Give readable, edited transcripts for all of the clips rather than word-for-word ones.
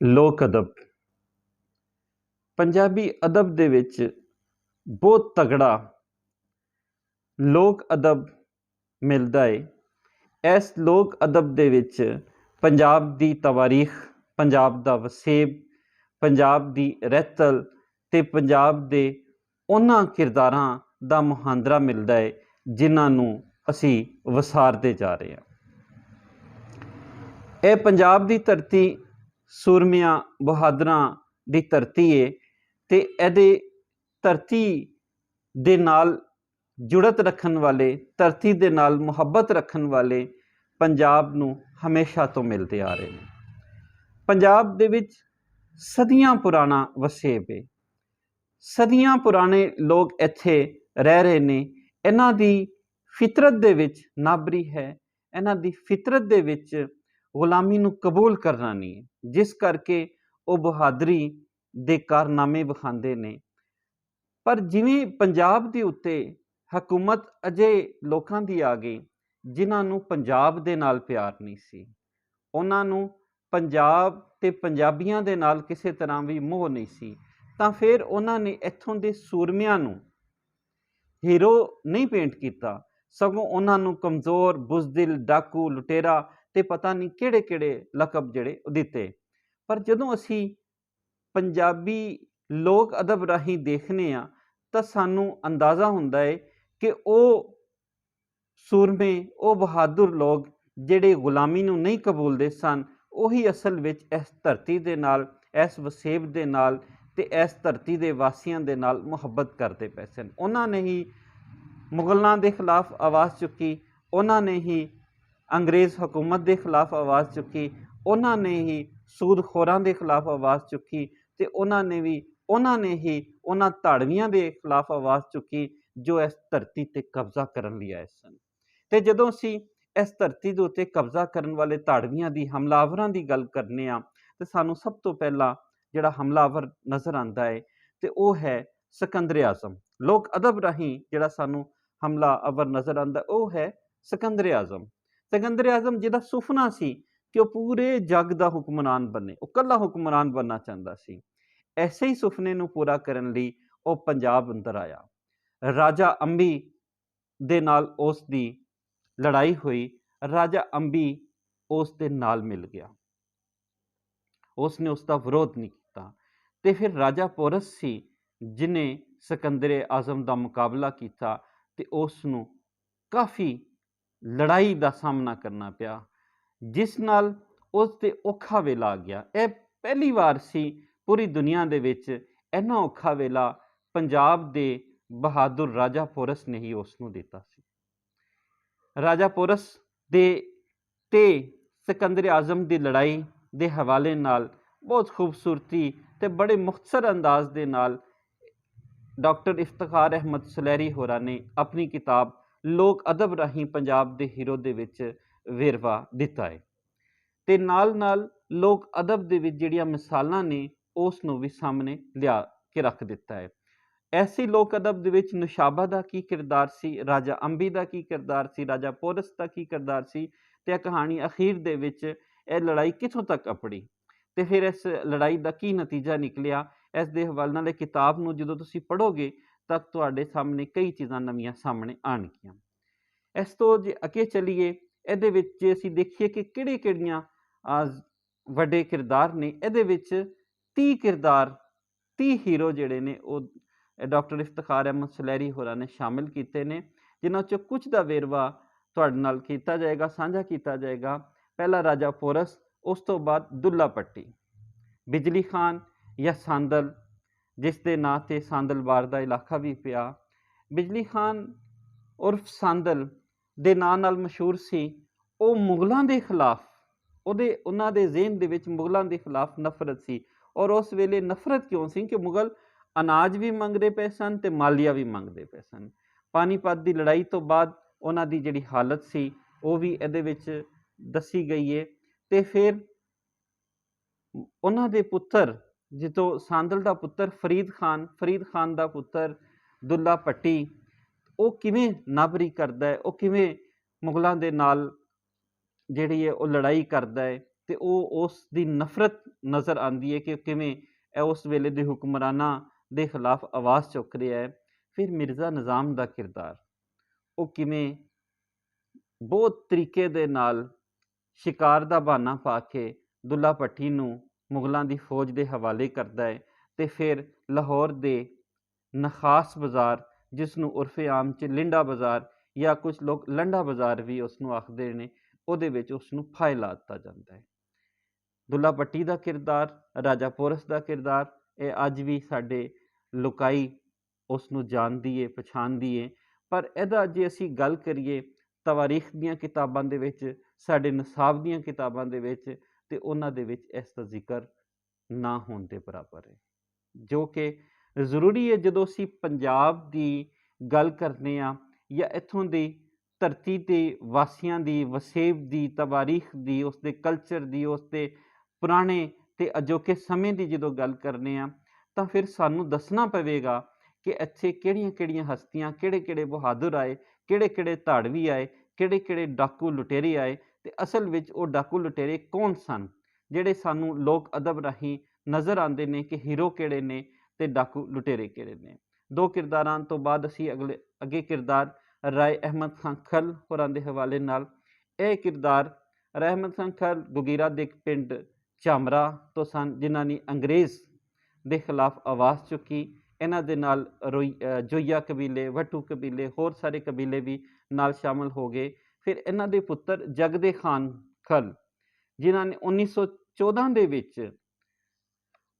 ਲੋਕ ਅਦਬ ਪੰਜਾਬੀ ਅਦਬ ਦੇ ਵਿੱਚ ਬਹੁਤ ਤਗੜਾ ਲੋਕ ਅਦਬ ਮਿਲਦਾ ਹੈ। ਇਸ ਲੋਕ ਅਦਬ ਦੇ ਵਿੱਚ ਪੰਜਾਬ ਦੀ ਤਵਾਰੀਖ, ਪੰਜਾਬ ਦਾ ਵਸੇਬ, ਪੰਜਾਬ ਦੀ ਰਹਿਤਲ ਅਤੇ ਪੰਜਾਬ ਦੇ ਉਹਨਾਂ ਕਿਰਦਾਰਾਂ ਦਾ ਮੁਹਾਂਦਰਾ ਮਿਲਦਾ ਹੈ ਜਿਨ੍ਹਾਂ ਨੂੰ ਅਸੀਂ ਵਸਾਰਦੇ ਜਾ ਰਹੇ ਹਾਂ। ਇਹ ਪੰਜਾਬ ਦੀ ਧਰਤੀ ਸੂਰਮਿਆਂ ਬਹਾਦਰਾਂ ਦੀ ਧਰਤੀ ਹੈ ਅਤੇ ਇਹਦੇ ਧਰਤੀ ਦੇ ਨਾਲ ਜੁੜਤ ਰੱਖਣ ਵਾਲੇ, ਧਰਤੀ ਦੇ ਨਾਲ ਮੁਹੱਬਤ ਰੱਖਣ ਵਾਲੇ ਪੰਜਾਬ ਨੂੰ ਹਮੇਸ਼ਾ ਤੋਂ ਮਿਲਦੇ ਆ ਰਹੇ ਨੇ। ਪੰਜਾਬ ਦੇ ਵਿੱਚ ਸਦੀਆਂ ਪੁਰਾਣਾ ਵਸੇਬ ਹੈ, ਸਦੀਆਂ ਪੁਰਾਣੇ ਲੋਕ ਇੱਥੇ ਰਹਿ ਰਹੇ ਨੇ। ਇਹਨਾਂ ਦੀ ਫਿਤਰਤ ਦੇ ਵਿੱਚ ਨਾਬਰੀ ਹੈ, ਇਹਨਾਂ ਦੀ ਫਿਤਰਤ ਦੇ ਵਿੱਚ ਗੁਲਾਮੀ ਨੂੰ ਕਬੂਲ ਕਰਨਾ ਨਹੀਂ ਹੈ, ਜਿਸ ਕਰਕੇ ਉਹ ਬਹਾਦਰੀ ਦੇ ਕਾਰਨਾਮੇ ਵਿਖਾਉਂਦੇ ਨੇ। ਪਰ ਜਿਵੇਂ ਪੰਜਾਬ ਦੇ ਉੱਤੇ ਹਕੂਮਤ ਅਜੇ ਲੋਕਾਂ ਦੀ ਆ ਗਈ ਜਿਨ੍ਹਾਂ ਨੂੰ ਪੰਜਾਬ ਦੇ ਨਾਲ ਪਿਆਰ ਨਹੀਂ ਸੀ, ਉਹਨਾਂ ਨੂੰ ਪੰਜਾਬ ਅਤੇ ਪੰਜਾਬੀਆਂ ਦੇ ਨਾਲ ਕਿਸੇ ਤਰ੍ਹਾਂ ਵੀ ਮੋਹ ਨਹੀਂ ਸੀ, ਤਾਂ ਫਿਰ ਉਹਨਾਂ ਨੇ ਇੱਥੋਂ ਦੇ ਸੂਰਮਿਆਂ ਨੂੰ ਹੀਰੋ ਨਹੀਂ ਪੇਂਟ ਕੀਤਾ, ਸਗੋਂ ਉਹਨਾਂ ਨੂੰ ਕਮਜ਼ੋਰ, ਬੁਜ਼ਦਿਲ, ਡਾਕੂ, ਲੁਟੇਰਾ ਅਤੇ ਪਤਾ ਨਹੀਂ ਕਿਹੜੇ ਕਿਹੜੇ ਲਕਬ ਜਿਹੜੇ ਦਿੱਤੇ। ਪਰ ਜਦੋਂ ਅਸੀਂ ਪੰਜਾਬੀ ਲੋਕ ਅਦਬ ਰਾਹੀਂ ਦੇਖਦੇ ਹਾਂ ਤਾਂ ਸਾਨੂੰ ਅੰਦਾਜ਼ਾ ਹੁੰਦਾ ਹੈ ਕਿ ਉਹ ਸੂਰਮੇ, ਉਹ ਬਹਾਦਰ ਲੋਕ ਜਿਹੜੇ ਗੁਲਾਮੀ ਨੂੰ ਨਹੀਂ ਕਬੂਲਦੇ ਸਨ, ਉਹੀ ਅਸਲ ਵਿੱਚ ਇਸ ਧਰਤੀ ਦੇ ਨਾਲ, ਇਸ ਵਸੇਬ ਦੇ ਨਾਲ ਅਤੇ ਇਸ ਧਰਤੀ ਦੇ ਵਾਸੀਆਂ ਦੇ ਨਾਲ ਮੁਹੱਬਤ ਕਰਦੇ ਪਏ ਸਨ। ਉਹਨਾਂ ਨੇ ਹੀ ਮੁਗਲਾਂ ਦੇ ਖਿਲਾਫ ਆਵਾਜ਼ ਚੁੱਕੀ, ਉਹਨਾਂ ਨੇ ਹੀ ਅੰਗਰੇਜ਼ ਹਕੂਮਤ ਦੇ ਖਿਲਾਫ ਆਵਾਜ਼ ਚੁੱਕੀ, ਉਹਨਾਂ ਨੇ ਹੀ ਸੂਦਖੋਰਾਂ ਦੇ ਖਿਲਾਫ ਆਵਾਜ਼ ਚੁੱਕੀ ਅਤੇ ਉਹਨਾਂ ਨੇ ਹੀ ਉਹਨਾਂ ਧਾੜਵੀਆਂ ਦੇ ਖਿਲਾਫ ਆਵਾਜ਼ ਚੁੱਕੀ ਜੋ ਇਸ ਧਰਤੀ 'ਤੇ ਕਬਜ਼ਾ ਕਰਨ ਲਈ ਆਏ ਸਨ। ਅਤੇ ਜਦੋਂ ਅਸੀਂ ਇਸ ਧਰਤੀ ਦੇ ਉੱਤੇ ਕਬਜ਼ਾ ਕਰਨ ਵਾਲੇ ਧਾੜਵੀਆਂ ਦੀ, ਹਮਲਾਵਰਾਂ ਦੀ ਗੱਲ ਕਰਨੇ ਹਾਂ ਤਾਂ ਸਾਨੂੰ ਸਭ ਤੋਂ ਪਹਿਲਾਂ ਜਿਹੜਾ ਹਮਲਾਵਰ ਨਜ਼ਰ ਆਉਂਦਾ ਹੈ ਅਤੇ ਉਹ ਹੈ ਸਿਕੰਦਰ ਆਜ਼ਮ। ਲੋਕ ਅਦਬ ਰਾਹੀਂ ਜਿਹੜਾ ਸਾਨੂੰ ਹਮਲਾਵਰ ਨਜ਼ਰ ਆਉਂਦਾ ਉਹ ਹੈ ਸਿਕੰਦਰ ਆਜ਼ਮ। ਸਿਕੰਦਰ ਆਜ਼ਮ ਜਿਹਦਾ ਸੁਪਨਾ ਸੀ ਕਿ ਉਹ ਪੂਰੇ ਜੱਗ ਦਾ ਹੁਕਮਰਾਨ ਬਣੇ, ਉਹ ਇਕੱਲਾ ਹੁਕਮਰਾਨ ਬਣਨਾ ਚਾਹੁੰਦਾ ਸੀ। ਐਸੇ ਹੀ ਸੁਪਨੇ ਨੂੰ ਪੂਰਾ ਕਰਨ ਲਈ ਉਹ ਪੰਜਾਬ ਅੰਦਰ ਆਇਆ। ਰਾਜਾ ਅੰਬੀ ਦੇ ਨਾਲ ਉਸ ਦੀ ਲੜਾਈ ਹੋਈ, ਰਾਜਾ ਅੰਬੀ ਉਸ ਦੇ ਨਾਲ ਮਿਲ ਗਿਆ, ਉਸ ਨੇ ਉਸ ਦਾ ਵਿਰੋਧ ਨਹੀਂ ਕੀਤਾ। ਅਤੇ ਫਿਰ ਰਾਜਾ ਪੋਰਸ ਸੀ ਜਿਹਨੇ ਸਿਕੰਦਰ ਆਜ਼ਮ ਦਾ ਮੁਕਾਬਲਾ ਕੀਤਾ ਅਤੇ ਉਸ ਨੂੰ ਕਾਫੀ ਲੜਾਈ ਦਾ ਸਾਹਮਣਾ ਕਰਨਾ ਪਿਆ, ਜਿਸ ਨਾਲ ਉਸ 'ਤੇ ਔਖਾ ਵੇਲਾ ਆ ਗਿਆ। ਇਹ ਪਹਿਲੀ ਵਾਰ ਸੀ ਪੂਰੀ ਦੁਨੀਆ ਦੇ ਵਿੱਚ ਇੰਨਾ ਔਖਾ ਵੇਲਾ ਪੰਜਾਬ ਦੇ ਬਹਾਦਰ ਰਾਜਾ ਪੋਰਸ ਨੇ ਹੀ ਉਸ ਨੂੰ ਦਿੱਤਾ ਸੀ। ਰਾਜਾ ਪੋਰਸ ਦੇ ਤੇ ਸਿਕੰਦਰ ਆਜ਼ਮ ਦੀ ਲੜਾਈ ਦੇ ਹਵਾਲੇ ਨਾਲ ਬਹੁਤ ਖੂਬਸੂਰਤੀ ਅਤੇ ਬੜੇ ਮੁਖਤਸਰ ਅੰਦਾਜ਼ ਦੇ ਨਾਲ ਡਾਕਟਰ ਇਫਤਖਾਰ ਅਹਿਮਦ ਸੁਲਹਿਰੀ ਹੋਰਾਂ ਨੇ ਆਪਣੀ ਕਿਤਾਬ ਲੋਕ ਅਦਬ ਰਾਹੀਂ ਪੰਜਾਬ ਦੇ ਹੀਰੋ ਦੇ ਵਿੱਚ ਵੇਰਵਾ ਦਿੱਤਾ ਹੈ। ਅਤੇ ਨਾਲ ਨਾਲ ਲੋਕ ਅਦਬ ਦੇ ਵਿੱਚ ਜਿਹੜੀਆਂ ਮਿਸਾਲਾਂ ਨੇ ਉਸ ਨੂੰ ਵੀ ਸਾਹਮਣੇ ਲਿਆ ਕੇ ਰੱਖ ਦਿੱਤਾ ਹੈ। ਐਸੀ ਲੋਕ ਅਦਬ ਦੇ ਵਿੱਚ ਨੁਸ਼ਾਬਾ ਦਾ ਕੀ ਕਿਰਦਾਰ ਸੀ, ਰਾਜਾ ਅੰਬੀ ਦਾ ਕੀ ਕਿਰਦਾਰ ਸੀ, ਰਾਜਾ ਪੋਰਸ ਦਾ ਕੀ ਕਿਰਦਾਰ ਸੀ, ਅਤੇ ਇਹ ਕਹਾਣੀ ਅਖੀਰ ਦੇ ਵਿੱਚ ਇਹ ਲੜਾਈ ਕਿੱਥੋਂ ਤੱਕ ਅਪੜੀ ਅਤੇ ਫਿਰ ਇਸ ਲੜਾਈ ਦਾ ਕੀ ਨਤੀਜਾ ਨਿਕਲਿਆ, ਇਸ ਦੇ ਹਵਾਲੇ ਨਾਲ ਇਹ ਕਿਤਾਬ ਨੂੰ ਜਦੋਂ ਤੁਸੀਂ ਪੜ੍ਹੋਗੇ ਤਾਂ ਤੁਹਾਡੇ ਸਾਹਮਣੇ ਕਈ ਚੀਜ਼ਾਂ ਨਵੀਆਂ ਸਾਹਮਣੇ ਆਉਣਗੀਆਂ। ਇਸ ਤੋਂ ਜੇ ਅੱਗੇ ਚੱਲੀਏ, ਇਹਦੇ ਵਿੱਚ ਜੇ ਅਸੀਂ ਦੇਖੀਏ ਕਿ ਕਿਹੜੀਆਂ ਵੱਡੇ ਕਿਰਦਾਰ ਨੇ, ਇਹਦੇ ਵਿੱਚ 30 ਕਿਰਦਾਰ, 30 ਹੀਰੋ ਜਿਹੜੇ ਨੇ ਉਹ ਡਾਕਟਰ ਇਫਤਖਾਰ ਅਹਿਮਦ ਸੁਲਹਿਰੀ ਹੋਰਾਂ ਨੇ ਸ਼ਾਮਿਲ ਕੀਤੇ ਨੇ, ਜਿਨ੍ਹਾਂ 'ਚੋਂ ਕੁਝ ਦਾ ਵੇਰਵਾ ਤੁਹਾਡੇ ਨਾਲ ਕੀਤਾ ਜਾਏਗਾ, ਸਾਂਝਾ ਕੀਤਾ ਜਾਏਗਾ। ਪਹਿਲਾ ਰਾਜਾ ਪੋਰਸ, ਉਸ ਤੋਂ ਬਾਅਦ ਦੁੱਲਾ ਭੱਟੀ, ਬਿਜਲੀ ਖਾਨ ਜਾਂ ਸਾਂਦਲ, ਜਿਸ ਦੇ ਨਾਂ 'ਤੇ ਸਾਂਦਲਬਾਰ ਦਾ ਇਲਾਕਾ ਵੀ ਪਿਆ। ਬਿਜਲੀ ਖਾਨ ਉਰਫ ਸਾਂਦਲ ਦੇ ਨਾਂ ਨਾਲ ਮਸ਼ਹੂਰ ਸੀ। ਉਹ ਮੁਗਲਾਂ ਦੇ ਖਿਲਾਫ, ਉਹਨਾਂ ਦੇ ਜ਼ਿਹਨ ਦੇ ਵਿੱਚ ਮੁਗਲਾਂ ਦੇ ਖਿਲਾਫ ਨਫ਼ਰਤ ਸੀ। ਔਰ ਉਸ ਵੇਲੇ ਨਫ਼ਰਤ ਕਿਉਂ ਸੀ ਕਿ ਮੁਗਲ ਅਨਾਜ ਵੀ ਮੰਗਦੇ ਪਏ ਸਨ ਅਤੇ ਮਾਲੀਆ ਵੀ ਮੰਗਦੇ ਪਏ ਸਨ। ਪਾਣੀਪਤ ਦੀ ਲੜਾਈ ਤੋਂ ਬਾਅਦ ਉਹਨਾਂ ਦੀ ਜਿਹੜੀ ਹਾਲਤ ਸੀ ਉਹ ਵੀ ਇਹਦੇ ਵਿੱਚ ਦੱਸੀ ਗਈ ਹੈ। ਅਤੇ ਫਿਰ ਉਹਨਾਂ ਦੇ ਪੁੱਤਰ, ਜਦੋਂ ਸਾਂਦਲ ਦਾ ਪੁੱਤਰ ਫਰੀਦ ਖਾਨ ਦਾ ਪੁੱਤਰ ਦੁੱਲਾ ਭੱਟੀ, ਉਹ ਕਿਵੇਂ ਨਾਬਰੀ ਕਰਦਾ ਹੈ, ਉਹ ਕਿਵੇਂ ਮੁਗਲਾਂ ਦੇ ਨਾਲ ਜਿਹੜੀ ਹੈ ਉਹ ਲੜਾਈ ਕਰਦਾ ਹੈ, ਤੇ ਉਹ ਉਸ ਦੀ ਨਫ਼ਰਤ ਨਜ਼ਰ ਆਉਂਦੀ ਹੈ ਕਿ ਕਿਵੇਂ ਇਹ ਉਸ ਵੇਲੇ ਦੇ ਹੁਕਮਰਾਨਾਂ ਦੇ ਖਿਲਾਫ ਆਵਾਜ਼ ਚੁੱਕ ਰਿਹਾ ਹੈ। ਫਿਰ ਮਿਰਜ਼ਾ ਨਿਜ਼ਾਮ ਦਾ ਕਿਰਦਾਰ, ਉਹ ਕਿਵੇਂ ਬਹੁਤ ਤਰੀਕੇ ਦੇ ਨਾਲ ਸ਼ਿਕਾਰ ਦਾ ਬਹਾਨਾ ਪਾ ਕੇ ਦੁੱਲਾ ਭੱਟੀ ਨੂੰ ਮੁਗਲਾਂ ਦੀ ਫੌਜ ਦੇ ਹਵਾਲੇ ਕਰਦਾ ਹੈ ਤੇ ਫਿਰ ਲਾਹੌਰ ਦੇ ਨਖਾਸ ਬਾਜ਼ਾਰ, ਜਿਸ ਨੂੰ ਉਰਫੇ ਆਮ 'ਚ ਲਿੰਡਾ ਬਾਜ਼ਾਰ ਜਾਂ ਕੁਝ ਲੋਕ ਲੰਡਾ ਬਾਜ਼ਾਰ ਵੀ ਉਸ ਨੂੰ ਆਖਦੇ ਨੇ, ਉਹਦੇ ਵਿੱਚ ਉਸ ਨੂੰ ਫਾਹੇ ਲਾ ਦਿੱਤਾ ਜਾਂਦਾ ਹੈ। ਦੁੱਲਾ ਭੱਟੀ ਦਾ ਕਿਰਦਾਰ, ਰਾਜਾ ਪੋਰਸ ਦਾ ਕਿਰਦਾਰ, ਇਹ ਅੱਜ ਵੀ ਸਾਡੇ ਲੋਕਾਈ ਉਸ ਨੂੰ ਜਾਣਦੀ ਏ, ਪਛਾਣਦੀ ਏ। ਪਰ ਇਹਦਾ ਜੇ ਅਸੀਂ ਗੱਲ ਕਰੀਏ ਤਵਾਰੀਖ ਦੀਆਂ ਕਿਤਾਬਾਂ ਦੇ ਵਿੱਚ, ਸਾਡੇ ਨਿਸਾਬ ਦੀਆਂ ਕਿਤਾਬਾਂ ਦੇ ਵਿੱਚ, ਤੇ ਉਹਨਾਂ ਦੇ ਵਿੱਚ ਇਸ ਦਾ ਜ਼ਿਕਰ ਨਾ ਹੋਣ ਦੇ ਬਰਾਬਰ ਹੈ, ਜੋ ਕਿ ਜ਼ਰੂਰੀ ਹੈ ਜਦੋਂ ਅਸੀਂ ਪੰਜਾਬ ਦੀ ਗੱਲ ਕਰਨੇ ਆ ਜਾਂ ਇੱਥੋਂ ਦੀ ਧਰਤੀ ਦੇ ਵਾਸੀਆਂ ਦੀ, ਵਸੇਬ ਦੀ, ਤਵਾਰੀਖ ਦੀ, ਉਸਦੇ ਕਲਚਰ ਦੀ, ਉਸਦੇ ਪੁਰਾਣੇ ਤੇ ਅਜੋਕੇ ਸਮੇਂ ਦੀ ਜਦੋਂ ਗੱਲ ਕਰਨੇ ਆ, ਤਾਂ ਫਿਰ ਸਾਨੂੰ ਦੱਸਣਾ ਪਵੇਗਾ ਕਿ ਇੱਥੇ ਕਿਹੜੀਆਂ ਕਿਹੜੀਆਂ ਹਸਤੀਆਂ, ਕਿਹੜੇ ਕਿਹੜੇ ਬਹਾਦਰ ਆਏ, ਕਿਹੜੇ ਕਿਹੜੇ ਧਾੜਵੀ ਆਏ, ਕਿਹੜੇ ਕਿਹੜੇ ਡਾਕੂ ਲੁਟੇਰੇ ਆਏ, ਤੇ ਅਸਲ ਵਿੱਚ ਉਹ ਡਾਕੂ ਲੁਟੇਰੇ ਕੌਣ ਸਨ, ਜਿਹੜੇ ਸਾਨੂੰ ਲੋਕ ਅਦਬ ਰਾਹੀਂ ਨਜ਼ਰ ਆਉਂਦੇ ਨੇ ਕਿ ਹੀਰੋ ਕਿਹੜੇ ਨੇ ਤੇ ਡਾਕੂ ਲੁਟੇਰੇ ਕਿਹੜੇ ਨੇ। ਦੋ ਕਿਰਦਾਰਾਂ ਤੋਂ ਬਾਅਦ ਅਸੀਂ ਅੱਗੇ ਕਿਰਦਾਰ ਰਾਏ ਅਹਿਮਦ ਖਾਨ ਖਲ ਹੋਰਾਂ ਦੇ ਹਵਾਲੇ ਨਾਲ। ਇਹ ਕਿਰਦਾਰ ਰਾਏ ਅਹਿਮਦ ਖਾਨ ਖਲ ਗੁਗੀਰਾ ਦੇ ਪਿੰਡ ਝਾਮਰਾ ਤੋਂ ਸਨ, ਜਿਨ੍ਹਾਂ ਨੇ ਅੰਗਰੇਜ਼ ਦੇ ਖਿਲਾਫ ਆਵਾਜ਼ ਚੁੱਕੀ। ਇਹਨਾਂ ਦੇ ਨਾਲ ਜੋਈਆ ਕਬੀਲੇ, ਵੱਟੂ ਕਬੀਲੇ, ਹੋਰ ਸਾਰੇ ਕਬੀਲੇ ਵੀ ਨਾਲ ਸ਼ਾਮਲ ਹੋ ਗਏ। ਫਿਰ ਇਹਨਾਂ ਦੇ ਪੁੱਤਰ ਜਗਦੇ ਖਾਨ ਖਲ, ਜਿਨ੍ਹਾਂ ਨੇ 1914 ਦੇ ਵਿੱਚ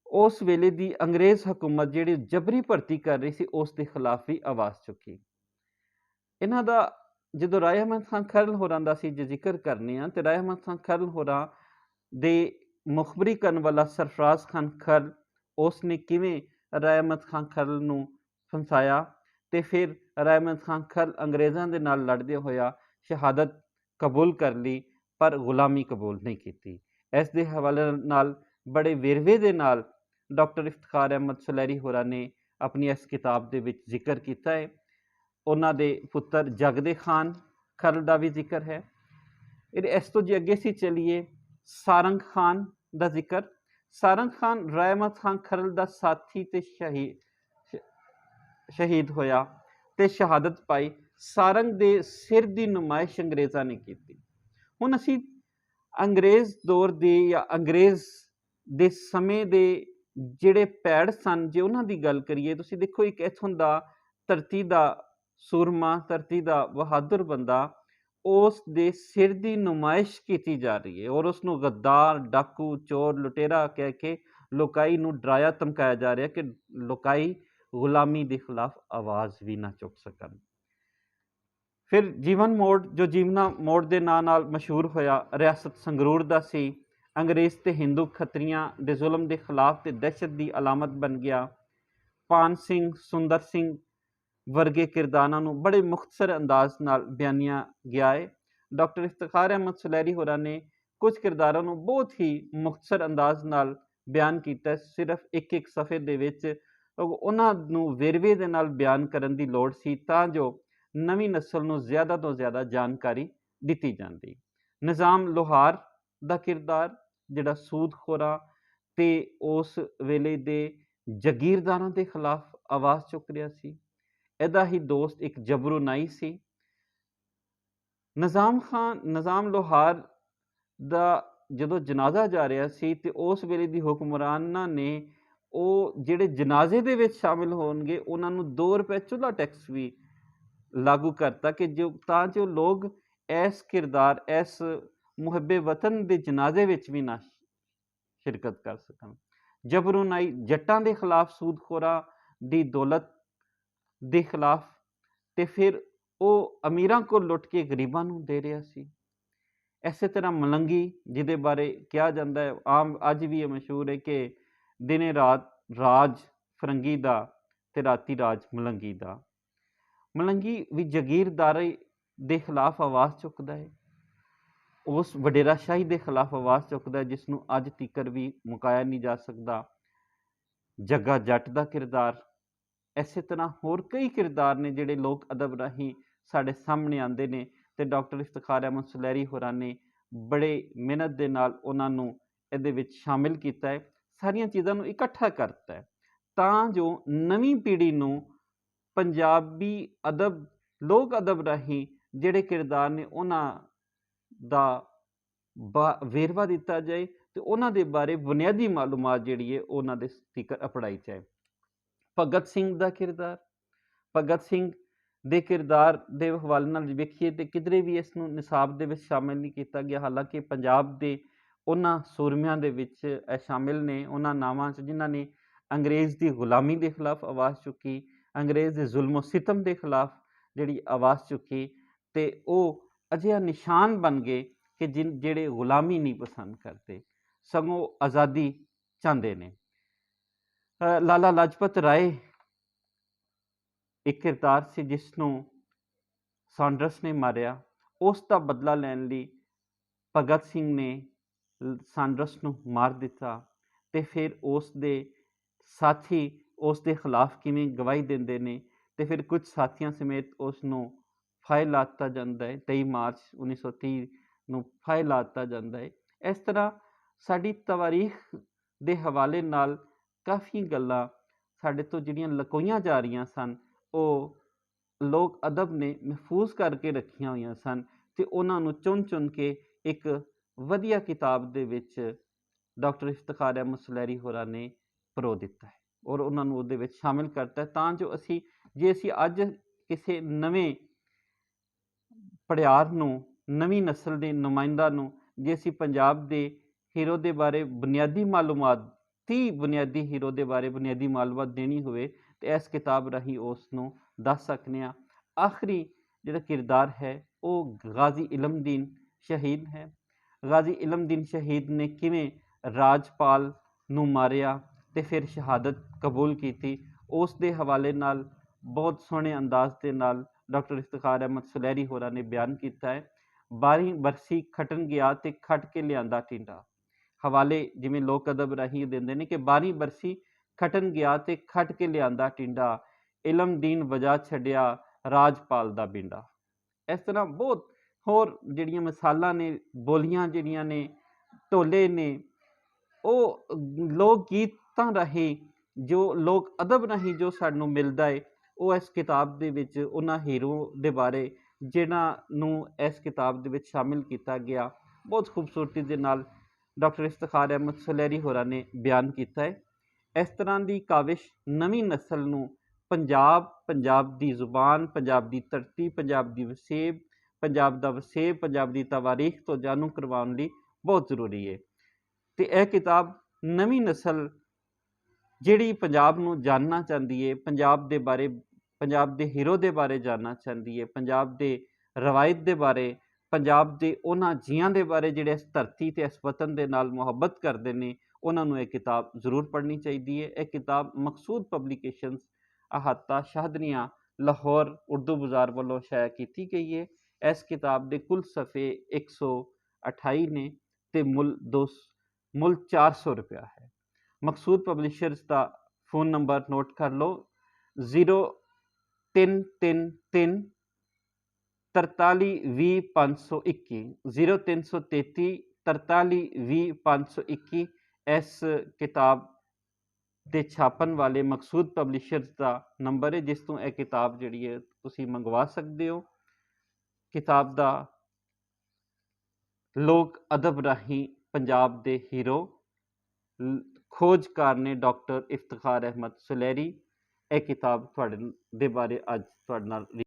ਉਸ ਵੇਲੇ ਦੀ ਅੰਗਰੇਜ਼ ਹਕੂਮਤ ਜਿਹੜੀ ਜਬਰੀ ਭਰਤੀ ਕਰ ਰਹੀ ਸੀ, ਉਸ ਦੇ ਖਿਲਾਫ ਵੀ ਆਵਾਜ਼ ਚੁੱਕੀ। ਇਹਨਾਂ ਦਾ ਜਦੋਂ ਰਾਏ ਅਹਿਮਦ ਖਾਨ ਖਰਲ ਹੋਰਾਂ ਦਾ ਅਸੀਂ ਜੇ ਜ਼ਿਕਰ ਕਰਨੇ ਆ, ਤੇ ਰਾਏ ਅਹਿਮਦ ਖਾਨ ਖਰਲ ਹੋਰਾਂ ਦੇ ਮੁਖਬਰੀ ਕਰਨ ਵਾਲਾ ਸਰਫਰਾਜ਼ ਖਾਨ ਖਰਲ, ਉਸ ਨੇ ਕਿਵੇਂ ਰਾਏ ਅਹਿਮਦ ਖਾਨ ਖਰਲ ਨੂੰ ਫਸਾਇਆ, ਤੇ ਫਿਰ ਰਾਏ ਅਹਿਮਦ ਖਾਨ ਖਰਲ ਅੰਗਰੇਜ਼ਾਂ ਦੇ ਨਾਲ ਲੜਦੇ ਹੋਇਆ ਸ਼ਹਾਦਤ ਕਬੂਲ ਕਰ ਲਈ, ਪਰ ਗੁਲਾਮੀ ਕਬੂਲ ਨਹੀਂ ਕੀਤੀ। ਇਸ ਦੇ ਹਵਾਲੇ ਨਾਲ ਬੜੇ ਵੇਰਵੇ ਦੇ ਨਾਲ ਡਾਕਟਰ ਇਫਤਖਾਰ ਅਹਿਮਦ ਸੁਲਹਿਰੀ ਹੋਰਾਂ ਨੇ ਆਪਣੀ ਇਸ ਕਿਤਾਬ ਦੇ ਵਿੱਚ ਜ਼ਿਕਰ ਕੀਤਾ ਹੈ। ਉਹਨਾਂ ਦੇ ਪੁੱਤਰ ਜਗਦੇ ਖਾਨ ਖਰਲ ਦਾ ਵੀ ਜ਼ਿਕਰ ਹੈ। ਇਸ ਤੋਂ ਜੇ ਅੱਗੇ ਅਸੀਂ ਚਲੀਏ, ਸਾਰੰਗ ਖਾਨ ਦਾ ਜ਼ਿਕਰ। ਸਾਰੰਗ ਖਾਨ ਰਾਏ ਅਹਿਮਦ ਖਾਨ ਖਰਲ ਦਾ ਸਾਥੀ ਤੇ ਸ਼ਹੀਦ ਹੋਇਆ ਤੇ ਸ਼ਹਾਦਤ ਪਾਈ। ਸਾਰੰਗ ਦੇ ਸਿਰ ਦੀ ਨੁਮਾਇਸ਼ ਅੰਗਰੇਜ਼ਾਂ ਨੇ ਕੀਤੀ। ਹੁਣ ਅਸੀਂ ਅੰਗਰੇਜ਼ ਦੌਰ ਦੇ ਜਾਂ ਅੰਗਰੇਜ਼ ਦੇ ਸਮੇਂ ਦੇ ਜਿਹੜੇ ਪੈੜ ਸਨ, ਜੇ ਉਹਨਾਂ ਦੀ ਗੱਲ ਕਰੀਏ, ਤੁਸੀਂ ਦੇਖੋ ਇੱਕ ਇੱਥੋਂ ਦਾ ਧਰਤੀ ਦਾ ਸੂਰਮਾ, ਧਰਤੀ ਦਾ ਬਹਾਦਰ ਬੰਦਾ, ਉਸ ਦੇ ਸਿਰ ਦੀ ਨੁਮਾਇਸ਼ ਕੀਤੀ ਜਾ ਰਹੀ ਹੈ ਔਰ ਉਸ ਨੂੰ ਗੱਦਾਰ, ਡਾਕੂ, ਚੋਰ, ਲੁਟੇਰਾ ਕਹਿ ਕੇ ਲੋਕਾਈ ਨੂੰ ਡਰਾਇਆ ਧਮਕਾਇਆ ਜਾ ਰਿਹਾ ਕਿ ਲੋਕਾਈ ਗੁਲਾਮੀ ਦੇ ਖਿਲਾਫ ਆਵਾਜ਼ ਵੀ ਨਾ ਚੁੱਕ ਸਕਣ। ਫਿਰ ਜੀਵਨ ਮੋੜ, ਜੋ ਜੀਵਨਾ ਮੋੜ ਦੇ ਨਾਂ ਨਾਲ ਮਸ਼ਹੂਰ ਹੋਇਆ, ਰਿਆਸਤ ਸੰਗਰੂਰ ਦਾ ਸੀ, ਅੰਗਰੇਜ਼ ਤੇ ਹਿੰਦੂ ਖੱਤਰੀਆਂ ਦੇ ਜ਼ੁਲਮ ਦੇ ਖਿਲਾਫ ਤੇ ਦਹਿਸ਼ਤ ਦੀ ਅਲਾਮਤ ਬਣ ਗਿਆ। ਪਾਨ ਸਿੰਘ, ਸੁੰਦਰ ਸਿੰਘ ਵਰਗੇ ਕਿਰਦਾਰਾਂ ਨੂੰ ਬੜੇ ਮੁਖਤਸਰ ਅੰਦਾਜ਼ ਨਾਲ ਬਿਆਨਿਆ ਗਿਆ ਹੈ। ਡਾਕਟਰ ਇਫਤਖਾਰ ਅਹਿਮਦ ਸੁਲਹਿਰੀ ਹੋਰਾਂ ਨੇ ਕੁਝ ਕਿਰਦਾਰਾਂ ਨੂੰ ਬਹੁਤ ਹੀ ਮੁਖਤਸਰ ਅੰਦਾਜ਼ ਨਾਲ ਬਿਆਨ ਕੀਤਾ, ਸਿਰਫ ਇੱਕ ਸਫ਼ੇ ਦੇ ਵਿੱਚ। ਉਹਨਾਂ ਨੂੰ ਵੇਰਵੇ ਦੇ ਨਾਲ ਬਿਆਨ ਕਰਨ ਦੀ ਲੋੜ ਸੀ ਤਾਂ ਜੋ ਨਵੀਂ ਨਸਲ ਨੂੰ ਜ਼ਿਆਦਾ ਤੋਂ ਜ਼ਿਆਦਾ ਜਾਣਕਾਰੀ ਦਿੱਤੀ ਜਾਂਦੀ। ਨਿਜ਼ਾਮ ਲੋਹਾਰ ਦਾ ਕਿਰਦਾਰ, ਜਿਹੜਾ ਸੂਦਖੋਰਾਂ ਤੇ ਉਸ ਵੇਲੇ ਦੇ ਜਾਗੀਰਦਾਰਾਂ ਦੇ ਖਿਲਾਫ ਆਵਾਜ਼ ਚੁੱਕ ਰਿਹਾ ਸੀ, ਇਹਦਾ ਹੀ ਦੋਸਤ ਇੱਕ ਜਬਰੂ ਨਾਈ ਸੀ। ਨਿਜ਼ਾਮ ਲੋਹਾਰ ਦਾ ਜਦੋਂ ਜਨਾਜ਼ਾ ਜਾ ਰਿਹਾ ਸੀ ਤੇ ਉਸ ਵੇਲੇ ਦੀ ਹੁਕਮਰਾਨਾਂ ਨੇ ਉਹ ਜਿਹੜੇ ਜਨਾਜ਼ੇ ਦੇ ਵਿੱਚ ਸ਼ਾਮਿਲ ਹੋਣਗੇ ਉਹਨਾਂ ਨੂੰ 2 ਰੁਪਏ ਚੁੱਲ੍ਹਾ ਟੈਕਸ ਵੀ ਲਾਗੂ ਕਰਤਾ ਕਿ ਤਾਂ ਜੋ ਲੋਕ ਇਸ ਕਿਰਦਾਰ, ਇਸ ਮੁਹੱਬੇ ਵਤਨ ਦੇ ਜਨਾਜ਼ੇ ਵਿੱਚ ਵੀ ਨਾ ਸ਼ਿਰਕਤ ਕਰ ਸਕਣ। ਜਬਰੂ ਨਾਈ ਜੱਟਾਂ ਦੇ ਖਿਲਾਫ, ਸੂਦਖੋਰਾਂ ਦੀ ਦੌਲਤ ਦੇ ਖਿਲਾਫ, ਤੇ ਫਿਰ ਉਹ ਅਮੀਰਾਂ ਕੋਲ ਲੁੱਟ ਕੇ ਗਰੀਬਾਂ ਨੂੰ ਦੇ ਰਿਹਾ ਸੀ। ਇਸੇ ਤਰ੍ਹਾਂ ਮਲੰਗੀ, ਜਿਹਦੇ ਬਾਰੇ ਕਿਹਾ ਜਾਂਦਾ ਹੈ, ਆਮ ਅੱਜ ਵੀ ਇਹ ਮਸ਼ਹੂਰ ਹੈ ਕਿ ਦਿਨੇ ਰਾਤ ਰਾਜ ਫਰੰਗੀ ਦਾ ਤੇ ਰਾਤੀ ਰਾਜ ਮਲੰਗੀ ਦਾ। ਮਲੰਗੀ ਵੀ ਜਾਗੀਰਦਾਰੀ ਦੇ ਖਿਲਾਫ ਆਵਾਜ਼ ਚੁੱਕਦਾ ਹੈ, ਉਸ ਵਡੇਰਾਸ਼ਾਹੀ ਦੇ ਖਿਲਾਫ ਆਵਾਜ਼ ਚੁੱਕਦਾ ਹੈ ਜਿਸ ਨੂੰ ਅੱਜ ਤੀਕਰ ਵੀ ਮੁਕਾਇਆ ਨਹੀਂ ਜਾ ਸਕਦਾ। ਜੱਗਾ ਜੱਟ ਦਾ ਕਿਰਦਾਰ, ਇਸੇ ਤਰ੍ਹਾਂ ਹੋਰ ਕਈ ਕਿਰਦਾਰ ਨੇ ਜਿਹੜੇ ਲੋਕ ਅਦਬ ਰਾਹੀਂ ਸਾਡੇ ਸਾਹਮਣੇ ਆਉਂਦੇ ਨੇ ਤੇ ਡਾਕਟਰ ਇਫਤਖਾਰ ਅਹਿਮਦ ਸੁਲਹਿਰੀ ਹੋਰਾਂ ਨੇ ਬੜੇ ਮਿਹਨਤ ਦੇ ਨਾਲ ਉਹਨਾਂ ਨੂੰ ਇਹਦੇ ਵਿੱਚ ਸ਼ਾਮਿਲ ਕੀਤਾ ਹੈ, ਸਾਰੀਆਂ ਚੀਜ਼ਾਂ ਨੂੰ ਇਕੱਠਾ ਕਰਤਾ ਹੈ, ਤਾਂ ਜੋ ਨਵੀਂ ਪੀੜ੍ਹੀ ਨੂੰ ਪੰਜਾਬੀ ਅਦਬ, ਲੋਕ ਅਦਬ ਰਾਹੀਂ ਜਿਹੜੇ ਕਿਰਦਾਰ ਨੇ ਉਹਨਾਂ ਦਾ ਵੇਰਵਾ ਦਿੱਤਾ ਜਾਏ ਤੇ ਉਹਨਾਂ ਦੇ ਬਾਰੇ ਬੁਨਿਆਦੀ ਮਾਲੂਮਾਤ ਜਿਹੜੀ ਹੈ ਉਹਨਾਂ ਦੇ ਤੀਕਰ ਅਪੜਾਈ ਜਾਏ। ਭਗਤ ਸਿੰਘ ਦਾ ਕਿਰਦਾਰ, ਭਗਤ ਸਿੰਘ ਦੇ ਕਿਰਦਾਰ ਦੇ ਹਵਾਲੇ ਨਾਲ ਵੇਖੀਏ ਤੇ ਕਿਧਰੇ ਵੀ ਇਸ ਨੂੰ ਨਿਸਾਬ ਦੇ ਵਿੱਚ ਸ਼ਾਮਿਲ ਨਹੀਂ ਕੀਤਾ ਗਿਆ, ਹਾਲਾਂਕਿ ਪੰਜਾਬ ਦੇ ਉਹਨਾਂ ਸੂਰਮਿਆਂ ਦੇ ਵਿੱਚ ਇਹ ਸ਼ਾਮਿਲ ਨੇ, ਉਹਨਾਂ ਨਾਵਾਂ 'ਚ ਜਿਨ੍ਹਾਂ ਨੇ ਅੰਗਰੇਜ਼ ਦੀ ਗੁਲਾਮੀ ਦੇ ਖਿਲਾਫ ਆਵਾਜ਼ ਚੁੱਕੀ, ਅੰਗਰੇਜ਼ ਦੇ ਜ਼ੁਲਮੋ ਸਿਤਮ ਦੇ ਖਿਲਾਫ ਜਿਹੜੀ ਆਵਾਜ਼ ਚੁੱਕੀ, ਤੇ ਉਹ ਅਜਿਹਾ ਨਿਸ਼ਾਨ ਬਣ ਗਏ ਕਿ ਜਿਹੜੇ ਗੁਲਾਮੀ ਨਹੀਂ ਪਸੰਦ ਕਰਦੇ, ਸਗੋਂ ਆਜ਼ਾਦੀ ਚਾਹੁੰਦੇ ਨੇ। ਲਾਲਾ ਲਾਜਪਤ ਰਾਏ ਇੱਕ ਕਿਰਦਾਰ ਸੀ ਜਿਸ ਨੂੰ ਸਾਂਡਰਸ ਨੇ ਮਾਰਿਆ, ਉਸ ਦਾ ਬਦਲਾ ਲੈਣ ਲਈ ਭਗਤ ਸਿੰਘ ਨੇ ਸਾਂਡਰਸ ਨੂੰ ਮਾਰ ਦਿੱਤਾ, ਤੇ ਫਿਰ ਉਸ ਦੇ ਸਾਥੀ ਉਸ ਦੇ ਖਿਲਾਫ ਕਿਵੇਂ ਗਵਾਹੀ ਦਿੰਦੇ ਨੇ, ਤੇ ਫਿਰ ਕੁਝ ਸਾਥੀਆਂ ਸਮੇਤ ਉਸ ਨੂੰ ਫਾਹੇ ਲਾ ਦਿੱਤਾ ਜਾਂਦਾ ਹੈ। 23 ਮਾਰਚ 1930 ਨੂੰ ਫਾਹੇ ਲਾ ਦਿੱਤਾ ਜਾਂਦਾ ਹੈ। ਇਸ ਤਰ੍ਹਾਂ ਸਾਡੀ ਤਵਾਰੀਖ ਦੇ ਹਵਾਲੇ ਨਾਲ ਕਾਫੀ ਗੱਲਾਂ ਸਾਡੇ ਤੋਂ ਜਿਹੜੀਆਂ ਲਕੋਈਆਂ ਜਾ ਰਹੀਆਂ ਸਨ, ਉਹ ਲੋਕ ਅਦਬ ਨੇ ਮਹਿਫੂਜ਼ ਕਰਕੇ ਰੱਖੀਆਂ ਹੋਈਆਂ ਸਨ, ਤੇ ਉਹਨਾਂ ਨੂੰ ਚੁਣ ਚੁਣ ਕੇ ਇੱਕ ਵਧੀਆ ਕਿਤਾਬ ਦੇ ਵਿੱਚ ਡਾਕਟਰ ਇਫਤਖਾਰ ਅਹਿਮਦ ਸੁਲਹਿਰੀ ਹੋਰਾਂ ਨੇ ਪਰੋ ਦਿੱਤਾ ਹੈ ਔਰ ਉਹਨਾਂ ਨੂੰ ਉਹਦੇ ਵਿੱਚ ਸ਼ਾਮਿਲ ਕਰਤਾ ਹੈ, ਤਾਂ ਜੋ ਜੇ ਅਸੀਂ ਅੱਜ ਕਿਸੇ ਨਵੇਂ ਪੜਿਆਰ ਨੂੰ, ਨਵੀਂ ਨਸਲ ਦੇ ਨੁਮਾਇੰਦਾ ਨੂੰ ਜੇ ਅਸੀਂ ਪੰਜਾਬ ਦੇ ਹੀਰੋ ਦੇ ਬਾਰੇ ਬੁਨਿਆਦੀ ਮਾਲੂਮਾਤ, 30 ਬੁਨਿਆਦੀ ਹੀਰੋ ਦੇ ਬਾਰੇ ਬੁਨਿਆਦੀ ਮਾਲੂਮਾਤ ਦੇਣੀ ਹੋਵੇ ਤੇ ਇਸ ਕਿਤਾਬ ਰਾਹੀਂ ਉਸ ਨੂੰ ਦੱਸ ਸਕਦੇ ਹਾਂ। ਆਖਰੀ ਜਿਹੜਾ ਕਿਰਦਾਰ ਹੈ ਉਹ ਗਾਜ਼ੀ ਇਲਮਦੀਨ ਸ਼ਹੀਦ ਹੈ। ਗਾਜ਼ੀ ਇਲਮਦੀਨ ਸ਼ਹੀਦ ਨੇ ਕਿਵੇਂ ਰਾਜਪਾਲ ਨੂੰ ਮਾਰਿਆ ਤੇ ਫਿਰ ਸ਼ਹਾਦਤ ਕਬੂਲ ਕੀਤੀ, ਉਸ ਦੇ ਹਵਾਲੇ ਨਾਲ ਬਹੁਤ ਸੋਹਣੇ ਅੰਦਾਜ਼ ਦੇ ਨਾਲ ਡਾਕਟਰ ਇਫਤਖਾਰ ਅਹਿਮਦ ਸੁਲਹਿਰੀ ਹੋਰਾਂ ਨੇ ਬਿਆਨ ਕੀਤਾ ਹੈ। 12ਵੀਂ ਬਰਸੀ ਖੱਟਣ ਗਿਆ ਤੇ ਖੱਟ ਕੇ ਲਿਆਂਦਾ ਟਿੰਡਾ। ਹਵਾਲੇ ਜਿਵੇਂ ਲੋਕ ਅਦਬ ਰਾਹੀਂ ਦਿੰਦੇ ਨੇ ਕਿ 12ਵੀਂ ਬਰਸੀ ਖੱਟਣ ਗਿਆ ਤੇ ਖੱਟ ਕੇ ਲਿਆਂਦਾ ਟਿੰਡਾ, ਇਲਮਦੀਨ ਵਜਾ ਛੱਡਿਆ ਰਾਜਪਾਲ ਦਾ ਬਿੰਡਾ। ਇਸ ਤਰ੍ਹਾਂ ਬਹੁਤ ਹੋਰ ਜਿਹੜੀਆਂ ਮਿਸਾਲਾਂ ਨੇ, ਬੋਲੀਆਂ ਜਿਹੜੀਆਂ ਨੇ, ਢੋਲੇ ਨੇ, ਉਹ ਲੋਕ ਗੀਤਾਂ ਰਾਹੀਂ, ਜੋ ਲੋਕ ਅਦਬ ਰਾਹੀਂ ਜੋ ਸਾਨੂੰ ਮਿਲਦਾ ਹੈ, ਉਹ ਇਸ ਕਿਤਾਬ ਦੇ ਵਿੱਚ ਉਹਨਾਂ ਹੀਰੋ ਦੇ ਬਾਰੇ ਜਿਨ੍ਹਾਂ ਨੂੰ ਇਸ ਕਿਤਾਬ ਦੇ ਵਿੱਚ ਸ਼ਾਮਿਲ ਕੀਤਾ ਗਿਆ, ਬਹੁਤ ਖੂਬਸੂਰਤੀ ਦੇ ਨਾਲ ਡਾਕਟਰ ਇਫਤਖਾਰ ਅਹਿਮਦ ਸੁਲਹਿਰੀ ਹੋਰਾਂ ਨੇ ਬਿਆਨ ਕੀਤਾ ਹੈ। ਇਸ ਤਰ੍ਹਾਂ ਦੀ ਕਾਵਿਸ਼ ਨਵੀਂ ਨਸਲ ਨੂੰ ਪੰਜਾਬ ਦੀ ਜ਼ੁਬਾਨ, ਪੰਜਾਬ ਦੀ ਧਰਤੀ, ਪੰਜਾਬ ਦੀ ਵਸੇਬ, ਪੰਜਾਬ ਦਾ ਵਸੇਬ, ਪੰਜਾਬ ਦੀ ਤਵਾਰੀਖ ਤੋਂ ਜਾਣੂ ਕਰਵਾਉਣ ਲਈ ਬਹੁਤ ਜ਼ਰੂਰੀ ਹੈ। ਤੇ ਇਹ ਕਿਤਾਬ ਨਵੀਂ ਨਸਲ ਜਿਹੜੀ ਪੰਜਾਬ ਨੂੰ ਜਾਣਨਾ ਚਾਹੁੰਦੀ ਹੈ, ਪੰਜਾਬ ਦੇ ਬਾਰੇ, ਪੰਜਾਬ ਦੇ ਹੀਰੋ ਦੇ ਬਾਰੇ ਜਾਣਨਾ ਚਾਹੁੰਦੀ ਹੈ, ਪੰਜਾਬ ਦੇ ਰਵਾਇਤ ਦੇ ਬਾਰੇ, ਪੰਜਾਬ ਦੇ ਉਹਨਾਂ ਜੀਆਂ ਦੇ ਬਾਰੇ ਜਿਹੜੇ ਇਸ ਧਰਤੀ ਤੇ ਇਸ ਵਤਨ ਦੇ ਨਾਲ ਮੁਹੱਬਤ ਕਰਦੇ ਨੇ, ਉਹਨਾਂ ਨੂੰ ਇਹ ਕਿਤਾਬ ਜ਼ਰੂਰ ਪੜ੍ਹਨੀ ਚਾਹੀਦੀ ਹੈ। ਇਹ ਕਿਤਾਬ ਮਕਸੂਦ ਪਬਲੀਕੇਸ਼ਨਸ, ਅਹਾਤਾ ਸ਼ਾਹਦਰੀਆਂ, ਲਾਹੌਰ ਉਰਦੂ ਬਾਜ਼ਾਰ ਵੱਲੋਂ ਸ਼ਾਇਆ ਕੀਤੀ ਗਈ ਹੈ। ਇਸ ਕਿਤਾਬ ਦੇ ਕੁੱਲ ਸਫ਼ੇ 128 ਨੇ ਤੇ ਮੁੱਲ 400 ਰੁਪਇਆ ਹੈ। ਮਕਸੂਦ ਪਬਲਿਸ਼ਰਸ ਦਾ फ़ोन नंबर नोट कर लो, 0333 43 20 521, 0333 43 20 521। ਇਸ ਕਿਤਾਬ ਦੇ ਛਾਪਣ ਵਾਲੇ ਮਕਸੂਦ ਪਬਲਿਸ਼ਰਸ ਦਾ ਨੰਬਰ ਹੈ, ਜਿਸ ਤੋਂ ਇਹ ਕਿਤਾਬ ਜਿਹੜੀ ਹੈ ਤੁਸੀਂ ਮੰਗਵਾ ਸਕਦੇ ਹੋ। ਕਿਤਾਬ ਦਾ ਲੋਕ ਅਦਬ ਰਾਹੀਂ ਪੰਜਾਬ ਦੇ ਹੀਰੋ, ਖੋਜਕਾਰ ਨੇ ਡਾਕਟਰ ਇਫਤਖਾਰ ਅਹਿਮਦ ਸੁਲਹਿਰੀ। ਇਹ ਕਿਤਾਬ ਤੁਹਾਡੇ ਦੇ ਬਾਰੇ ਅੱਜ ਤੁਹਾਡੇ ਨਾਲ